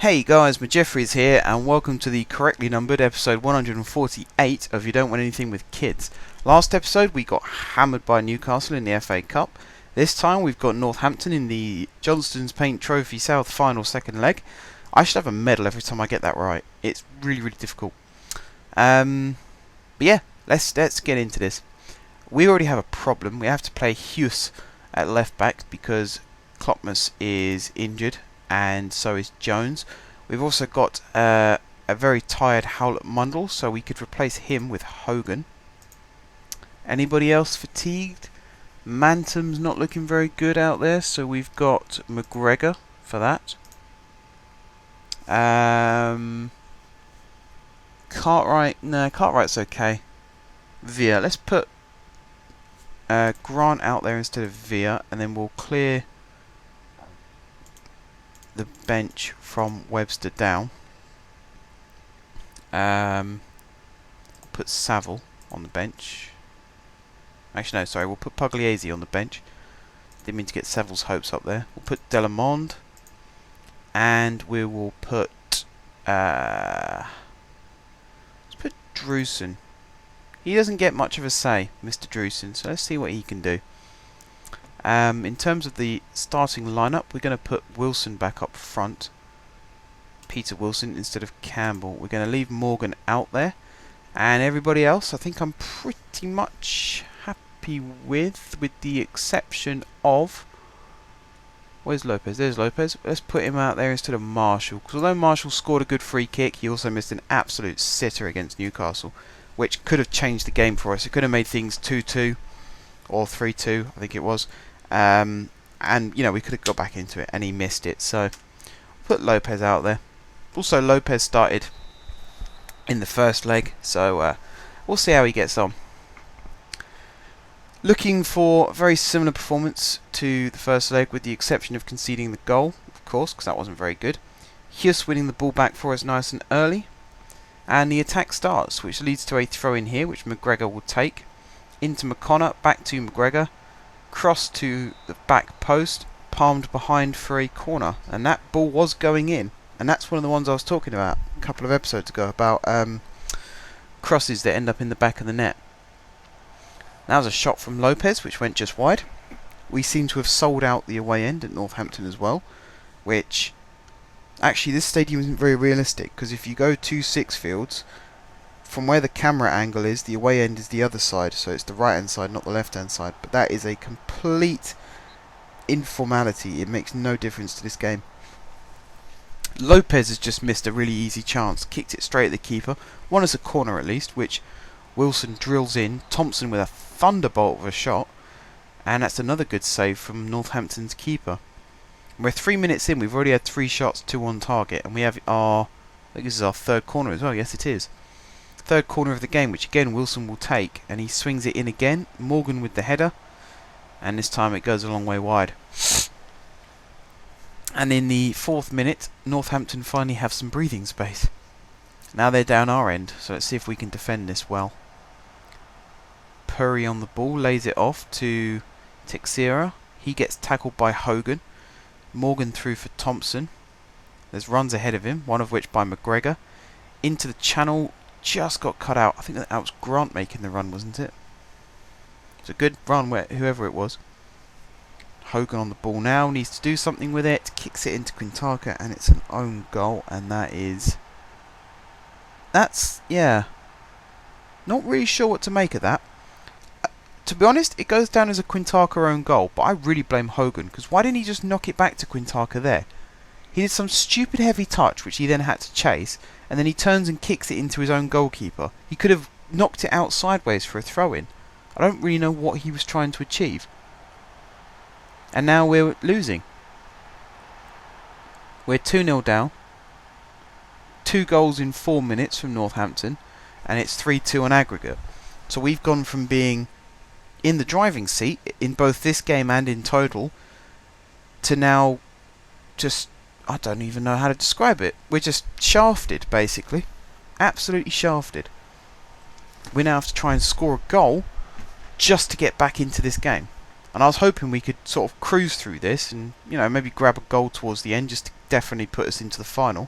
Hey guys, Jeffries here, and welcome to the correctly numbered episode 148 of You Don't Want Anything with Kids. Last episode we got hammered by Newcastle in the FA Cup. This time we've got Northampton in the Johnston's Paint Trophy South final second leg. I should have a medal every time I get that right. It's really difficult. But yeah, let's get into this. We already have a problem. We have to play Hughes at left back because Klopmas is injured, and so is Jones. We've also got a very tired Howlett Mundle, so we could replace him with Hogan. Anybody else fatigued? Mantum's not looking very good out there, so we've got McGregor for that. Cartwright, no, Cartwright's okay. Villa, let's put Grant out there instead of Villa, and then we'll clear the bench from Webster down. Put Saville on the bench. Actually, no, sorry, we'll put Pugliese on the bench. Didn't mean to get Saville's hopes up there. We'll put Delamond, and we will put let's put Drewson. He doesn't get much of a say, Mr. Drewson, so let's see what he can do. In terms of the starting lineup, we're going to put Wilson back up front. Peter Wilson instead of Campbell. We're going to leave Morgan out there. And everybody else, I think I'm pretty much happy with the exception of... Where's Lopez? There's Lopez. Let's put him out there instead of Marshall. Because although Marshall scored a good free kick, he also missed an absolute sitter against Newcastle, which could have changed the game for us. It could have made things 2-2 or 3-2, I think it was. And, you know, we could have got back into it, and he missed it. So, put Lopez out there. Also, Lopez started in the first leg, so we'll see how he gets on. Looking for a very similar performance to the first leg, with the exception of conceding the goal, of course, because that wasn't very good. Hughes winning the ball back for us nice and early. And the attack starts, which leads to a throw-in here, which McGregor will take. Into McConnor, back to McGregor. Cross to the back post, palmed behind for a corner, and that ball was going in, and that's one of the ones I was talking about a couple of episodes ago about crosses that end up in the back of the net. That was a shot from Lopez which went just wide. We seem to have sold out the away end at Northampton as well, which actually this stadium isn't very realistic, because if you go to Sixfields, from where the camera angle is, the away end is the other side, so it's the right hand side, not the left hand side. But that is a complete informality. It makes no difference to this game. Lopez has just missed a really easy chance, kicked it straight at the keeper, won us a corner at least, which Wilson drills in. Thompson with a thunderbolt of a shot, and that's another good save from Northampton's keeper. We're 3 minutes in, we've already had 3 shots, 2 on target, and we have our, I think this is our third corner as well. Yes, it is. Third corner of the game, which again Wilson will take, and he swings it in again. Morgan with the header, and this time it goes a long way wide. And in the 4th minute, Northampton finally have some breathing space. Now they're down our end, so let's see if we can defend this well. Purry on the ball, lays it off to Teixeira. He gets tackled by Hogan. Morgan through for Thompson. There's runs ahead of him, one of which by McGregor. Into the channel. Just got cut out. I think that was Grant making the run, wasn't it? It's a good run, whoever it was. Hogan on the ball now, needs to do something with it. Kicks it into Quintana, and it's an own goal, and that's, yeah. Not really sure what to make of that. To be honest, it goes down as a Quintana own goal, but I really blame Hogan, because why didn't he just knock it back to Quintana there? He did some stupid heavy touch, which he then had to chase, and then he turns and kicks it into his own goalkeeper. He could have knocked it out sideways for a throw-in. I don't really know what he was trying to achieve. And now we're losing. We're 2-0 down. 2 goals in 4 minutes from Northampton, and it's 3-2 on aggregate. So we've gone from being in the driving seat, in both this game and in total, to now just... I don't even know how to describe it. We're just shafted, basically. Absolutely shafted. We now have to try and score a goal just to get back into this game. And I was hoping we could sort of cruise through this and, you know, maybe grab a goal towards the end just to definitely put us into the final.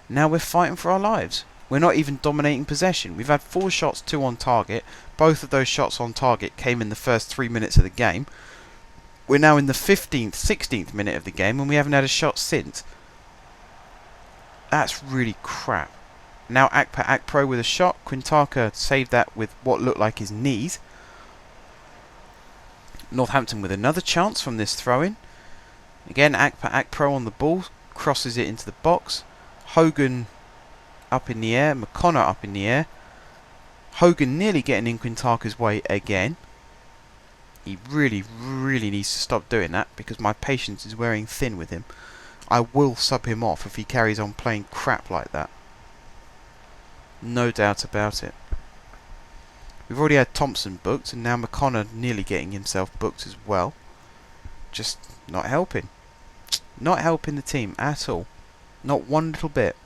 Now we're fighting for our lives. We're not even dominating possession. We've had 4 shots, 2 on target. Both of those shots on target came in the first 3 minutes of the game. We're now in the 15th, 16th minute of the game and we haven't had a shot since. That's really crap. Now Akpa Akpro with a shot. Quintaka saved that with what looked like his knees. Northampton with another chance from this throw-in. Again, Akpa Akpro on the ball. Crosses it into the box. Hogan up in the air. McConnor up in the air. Hogan nearly getting in Quintaka's way again. He really, really needs to stop doing that because my patience is wearing thin with him. I will sub him off if he carries on playing crap like that. No doubt about it. We've already had Thompson booked and now McConnor nearly getting himself booked as well. Just not helping. Not helping the team at all. Not one little bit.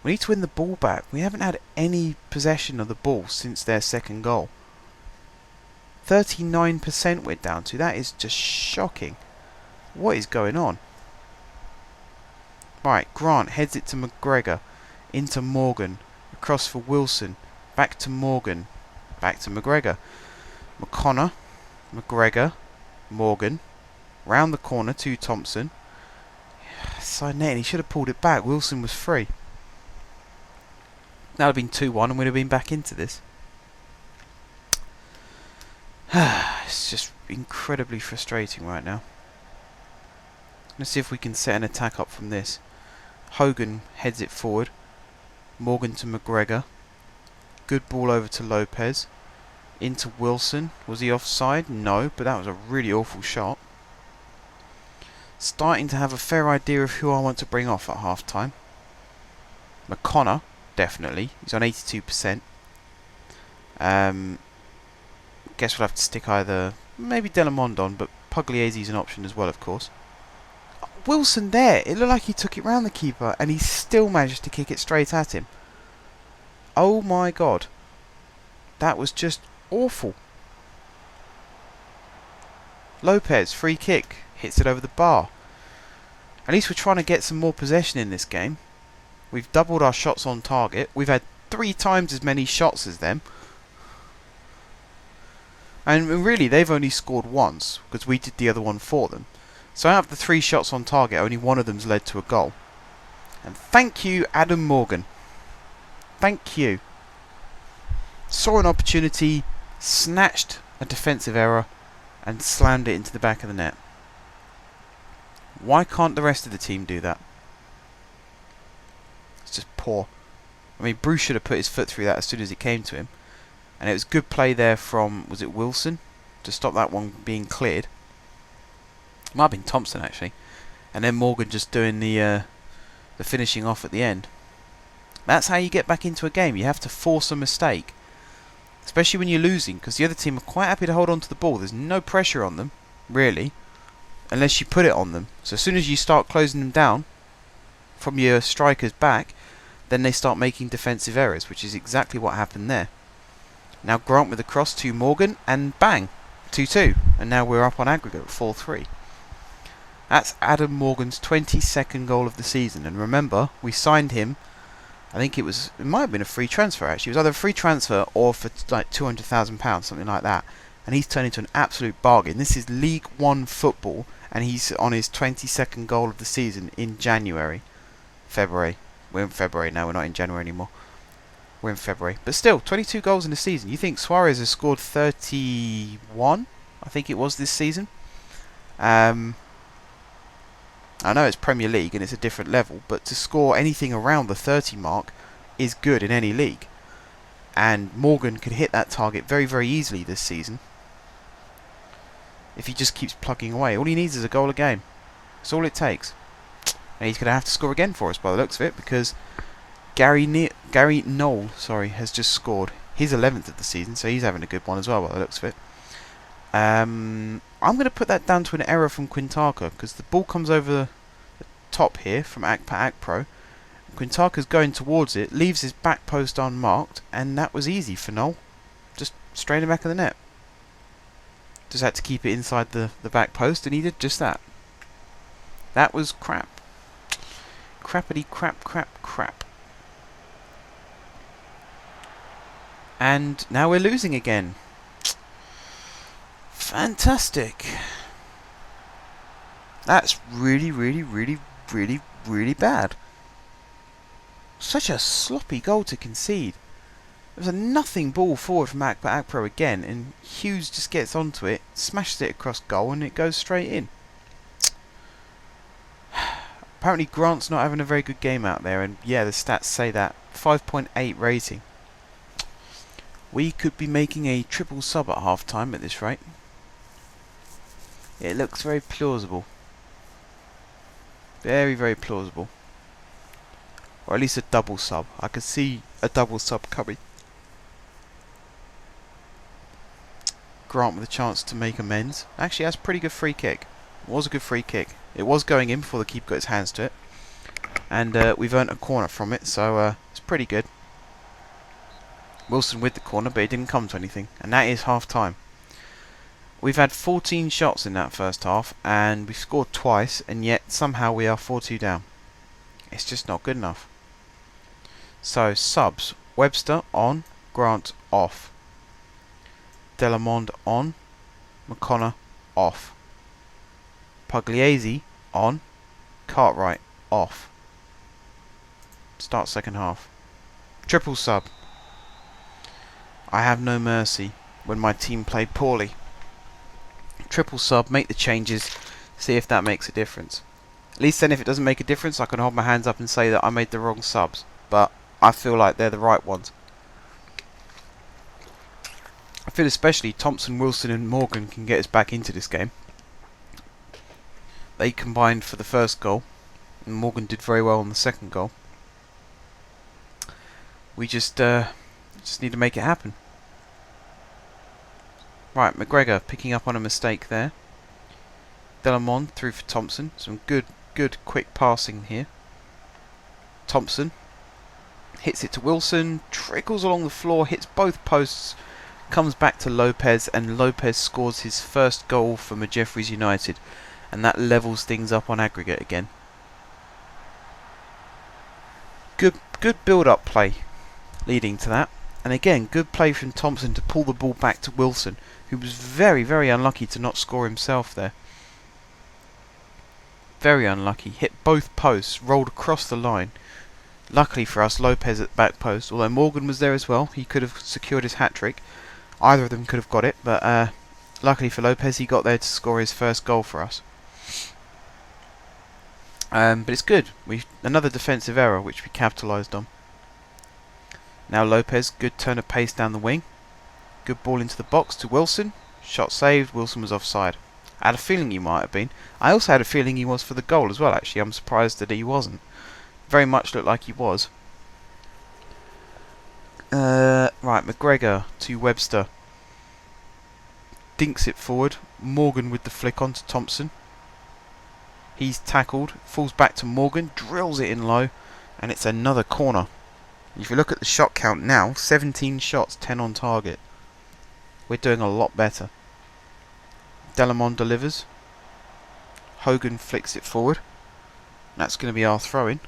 We need to win the ball back. We haven't had any possession of the ball since their second goal. 39% we're down to. That is just shocking. What is going on? Right, Grant heads it to McGregor. Into Morgan. Across for Wilson. Back to Morgan. Back to McGregor. McConnor. McGregor. Morgan. Round the corner to Thompson. Side net. He should have pulled it back. Wilson was free. That would have been 2-1 and we'd have been back into this. It's just incredibly frustrating right now. Let's see if we can set an attack up from this. Hogan heads it forward. Morgan to McGregor. Good ball over to Lopez. Into Wilson. Was he offside? No, but that was a really awful shot. Starting to have a fair idea of who I want to bring off at half time. McConnor, definitely. He's on 82%. Guess we'll have to stick either maybe Delamond on, but Pugliese's an option as well, of course. Wilson there. It looked like he took it round the keeper and he still managed to kick it straight at him. Oh my god. That was just awful. Lopez, free kick. Hits it over the bar. At least we're trying to get some more possession in this game. We've doubled our shots on target. We've had 3 times as many shots as them. And really, they've only scored once, because we did the other one for them. So out of the 3 shots on target, only one of them's led to a goal. And thank you, Adam Morgan. Thank you. Saw an opportunity, snatched a defensive error, and slammed it into the back of the net. Why can't the rest of the team do that? It's just poor. I mean, Bruce should have put his foot through that as soon as it came to him. And it was good play there from, was it Wilson? To stop that one being cleared. It might have been Thompson, actually. And then Morgan just doing the finishing off at the end. That's how you get back into a game. You have to force a mistake. Especially when you're losing, because the other team are quite happy to hold on to the ball. There's no pressure on them, really. Unless you put it on them. So as soon as you start closing them down from your striker's back, then they start making defensive errors, which is exactly what happened there. Now Grant with the cross to Morgan, and bang, 2-2. And now we're up on aggregate, 4-3. That's Adam Morgan's 22nd goal of the season. And remember, we signed him, I think it might have been a free transfer actually. It was either a free transfer or for like £200,000, something like that. And he's turned into an absolute bargain. This is League One football, and he's on his 22nd goal of the season in February. We're in February now, we're not in January anymore. We're in February. But still, 22 goals in a season. You think Suarez has scored 31, I think it was this season. I know it's Premier League and it's a different level, but to score anything around the 30 mark is good in any league. And Morgan could hit that target very, very easily this season. If he just keeps plugging away. All he needs is a goal a game. That's all it takes. And he's going to have to score again for us by the looks of it, because Gary Knoll has just scored his 11th of the season, so he's having a good one as well by the looks of it. I'm going to put that down to an error from Quintaka, because the ball comes over the top here from Akpa Akpro. Quintaka's going towards it, leaves his back post unmarked, and that was easy for Knoll. Just straight in the back of the net. Just had to keep it inside the back post, and he did just that. That was crap. Crappity crap crap crap. And now we're losing again. Fantastic. That's really, really, really, really, really bad. Such a sloppy goal to concede. It was a nothing ball forward from Akpro again, and Hughes just gets onto it, smashes it across goal, and it goes straight in. Apparently Grant's not having a very good game out there, and yeah, the stats say that. 5.8 rating. We could be making a triple sub at half time at this rate. It looks very plausible. Very, very plausible. Or at least a double sub. I could see a double sub coming. Grant with a chance to make amends. Actually, that's a pretty good free kick. It was a good free kick. It was going in before the keeper got his hands to it. And we've earned a corner from it, so it's pretty good. Wilson with the corner, but it didn't come to anything. And that is half time. We've had 14 shots in that first half, and we've scored twice, and yet somehow we are 4-2 down. It's just not good enough. So, subs. Webster on, Grant off. Delamond on, McConnor off. Pugliese on, Cartwright off. Start second half. Triple sub. I have no mercy when my team play poorly. Triple sub, make the changes, see if that makes a difference. At least then if it doesn't make a difference, I can hold my hands up and say that I made the wrong subs. But I feel like they're the right ones. I feel especially Thompson, Wilson and Morgan can get us back into this game. They combined for the first goal, and Morgan did very well on the second goal. We just need to make it happen. Right, McGregor picking up on a mistake there. Delamond through for Thompson. Some good quick passing here. Thompson hits it to Wilson, trickles along the floor, hits both posts, comes back to Lopez, and Lopez scores his first goal for Jeffreys United, and that levels things up on aggregate again. Good build-up play leading to that. And again, good play from Thompson to pull the ball back to Wilson, who was very, very unlucky to not score himself there. Very unlucky. Hit both posts, rolled across the line. Luckily for us, Lopez at the back post, although Morgan was there as well. He could have secured his hat-trick. Either of them could have got it, but luckily for Lopez, he got there to score his first goal for us. But it's good. Another defensive error, which we capitalised on. Now Lopez, good turn of pace down the wing. Good ball into the box to Wilson. Shot saved. Wilson was offside. I had a feeling he might have been. I also had a feeling he was for the goal as well, actually. I'm surprised that he wasn't. Very much looked like he was. Right, McGregor to Webster. Dinks it forward. Morgan with the flick on to Thompson. He's tackled. Falls back to Morgan. Drills it in low. And it's another corner. If you look at the shot count now, 17 shots, 10 on target. We're doing a lot better. Delamond delivers. Hogan flicks it forward. That's going to be our throw-in.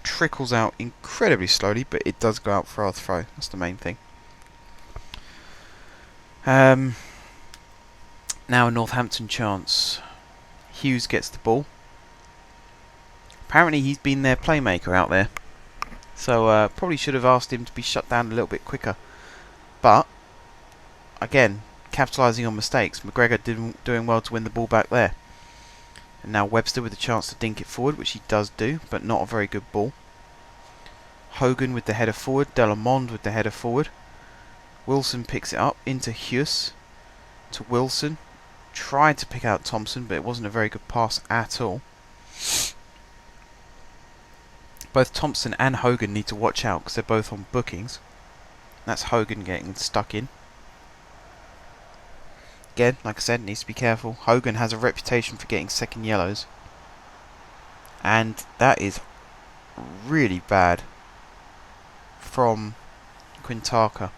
Trickles out incredibly slowly, but it does go out for our throw. That's the main thing. Now a Northampton chance. Hughes gets the ball. Apparently he's been their playmaker out there. So probably should have asked him to be shut down a little bit quicker. But, again, capitalising on mistakes. McGregor doing well to win the ball back there. And now Webster with a chance to dink it forward, which he does do, but not a very good ball. Hogan with the header forward. Delamond with the header forward. Wilson picks it up into Hughes. To Wilson. Tried to pick out Thompson, but it wasn't a very good pass at all. Both Thompson and Hogan need to watch out because they're both on bookings. That's Hogan getting stuck in. Again, like I said, needs to be careful. Hogan has a reputation for getting second yellows. And that is really bad from Quintaka.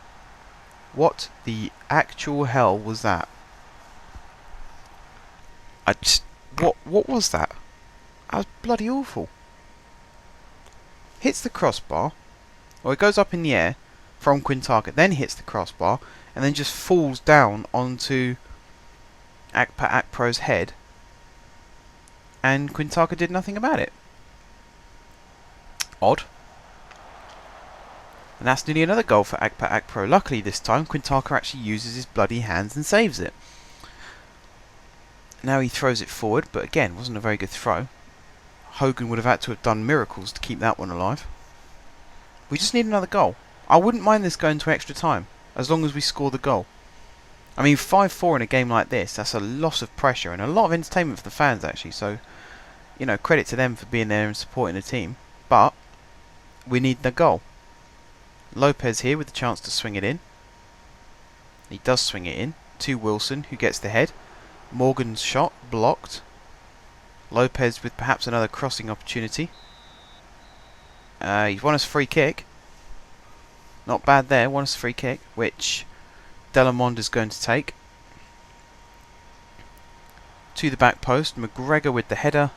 What the actual hell was that? What was that? That was bloody awful. Hits the crossbar, or it goes up in the air from Quintana, then hits the crossbar, and then just falls down onto Akpa Akpro's head, and Quintana did nothing about it. Odd. And that's nearly another goal for Akpa Akpro. Luckily this time, Quintana actually uses his bloody hands and saves it. Now he throws it forward, but again, wasn't a very good throw. Hogan would have had to have done miracles to keep that one alive. We just need another goal. I wouldn't mind this going to extra time, as long as we score the goal. I mean, 5-4 in a game like this, that's a loss of pressure and a lot of entertainment for the fans actually, so, you know, credit to them for being there and supporting the team. But, we need the goal. Lopez here with the chance to swing it in. He does swing it in to Wilson, who gets the head. Morgan's shot blocked. Lopez with perhaps another crossing opportunity. He's won us a free kick. Not bad there, won us a free kick, which Delamond is going to take. To the back post, McGregor with the header.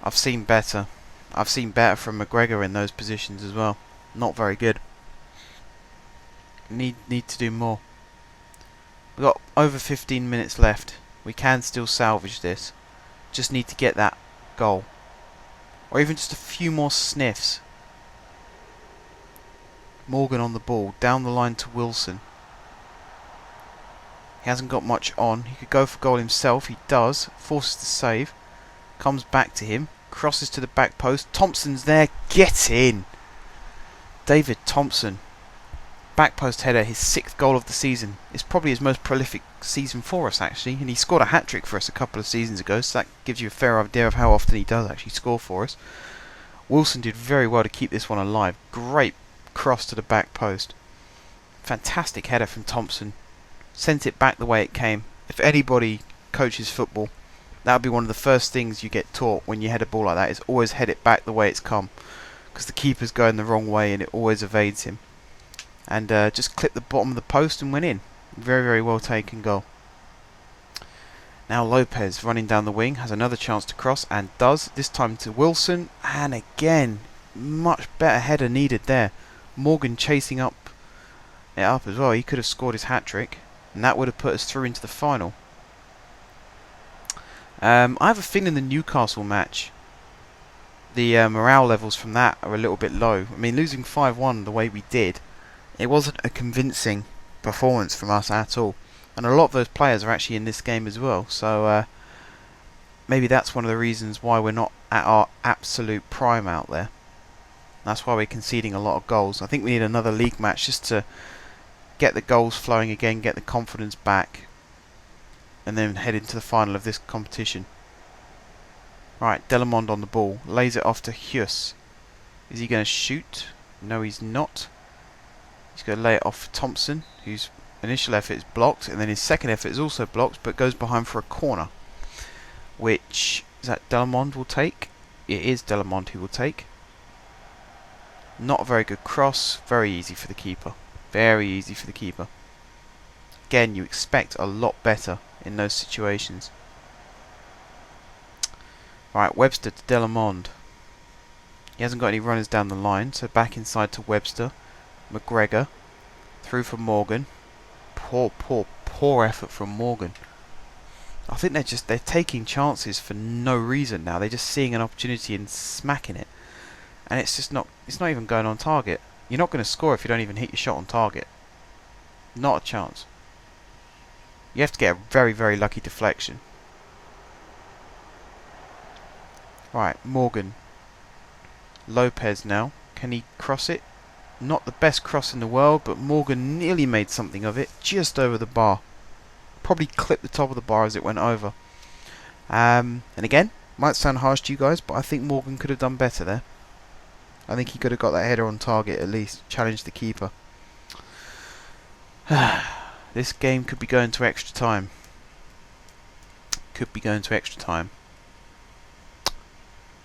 I've seen better. I've seen better from McGregor in those positions as well. Not very good. Need to do more. We've got over 15 minutes left. We can still salvage this. Just need to get that goal. Or even just a few more sniffs. Morgan on the ball. Down the line to Wilson. He hasn't got much on. He could go for goal himself. He does. Forces the save. Comes back to him. Crosses to the back post. Thompson's there. Get in! David Thompson. Back post header, his 6th goal of the season. It's probably his most prolific season for us actually, and he scored a hat-trick for us a couple of seasons ago, so that gives you a fair idea of how often he does actually score for us. Wilson did very well to keep this one alive. Great cross to the back post. Fantastic header from Thompson. Sent it back the way it came. If anybody coaches football, that would be one of the first things you get taught when you head a ball like that, is always head it back the way it's come, because the keeper's going the wrong way and it always evades him. And just clip the bottom of the post and went in. Very, very well taken goal. Now Lopez running down the wing has another chance to cross and does. This time to Wilson, and again much better header needed there. Morgan chasing it up as well. He could have scored his hat-trick and that would have put us through into the final. I have a feeling the Newcastle match, the morale levels from that are a little bit low. I mean, losing 5-1 the way we did, it wasn't a convincing performance from us at all. And a lot of those players are actually in this game as well. So maybe that's one of the reasons why we're not at our absolute prime out there. That's why we're conceding a lot of goals. I think we need another league match just to get the goals flowing again, get the confidence back, and then head into the final of this competition. Right, Delamond on the ball. Lays it off to Hughes. Is he going to shoot? No, he's not. He's going to lay it off for Thompson, whose initial effort is blocked, and then his second effort is also blocked, but goes behind for a corner. Which, is that Delamond will take? It is Delamond who will take. Not a very good cross. Very easy for the keeper. Very easy for the keeper. Again, you expect a lot better in those situations. Right, Webster to Delamond. He hasn't got any runners down the line, so back inside to Webster. McGregor. Through for Morgan. Poor effort from Morgan. I think they're taking chances for no reason now. They're just seeing an opportunity and smacking it. And it's not even going on target. You're not going to score if you don't even hit your shot on target. Not a chance. You have to get a very, very lucky deflection. Right, Morgan. Lopez now. Can he cross it? Not the best cross in the world, but Morgan nearly made something of it. Just over the bar. Probably clipped the top of the bar as it went over. And again, might sound harsh to you guys, but I think Morgan could have done better there. I think he could have got that header on target at least. Challenged the keeper. This game could be going to extra time. Could be going to extra time.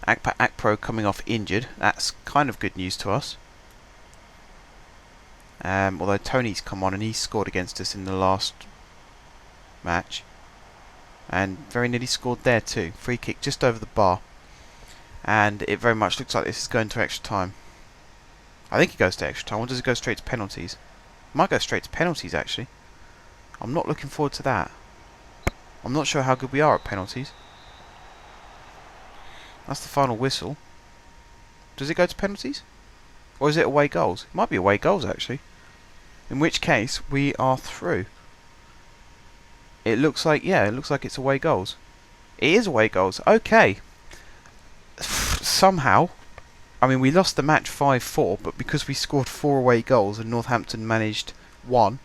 Akpro coming off injured. That's kind of good news to us. Although Tony's come on and he scored against us in the last match. And very nearly scored there too. Free kick just over the bar. And it very much looks like this is going to extra time. I think it goes to extra time. Or does it go straight to penalties? It might go straight to penalties actually. I'm not looking forward to that. I'm not sure how good we are at penalties. That's the final whistle. Does it go to penalties? Or is it away goals? It might be away goals actually. In which case we are through. It looks like, yeah, it looks like it's away goals. It is away goals. Okay. Somehow, I mean, we lost the match 5-4, but because we scored 4 away goals and Northampton managed 1,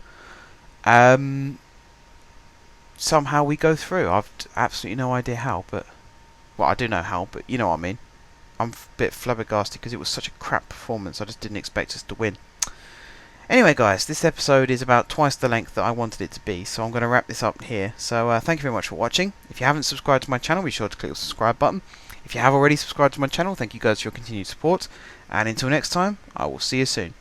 somehow we go through. I've absolutely no idea how, but... Well, I do know how, but you know what I mean. I'm a bit flabbergasted because it was such a crap performance. I just didn't expect us to win. Anyway, guys, this episode is about twice the length that I wanted it to be, so I'm going to wrap this up here. So, thank you very much for watching. If you haven't subscribed to my channel, be sure to click the subscribe button. If you have already subscribed to my channel, thank you guys for your continued support. And until next time, I will see you soon.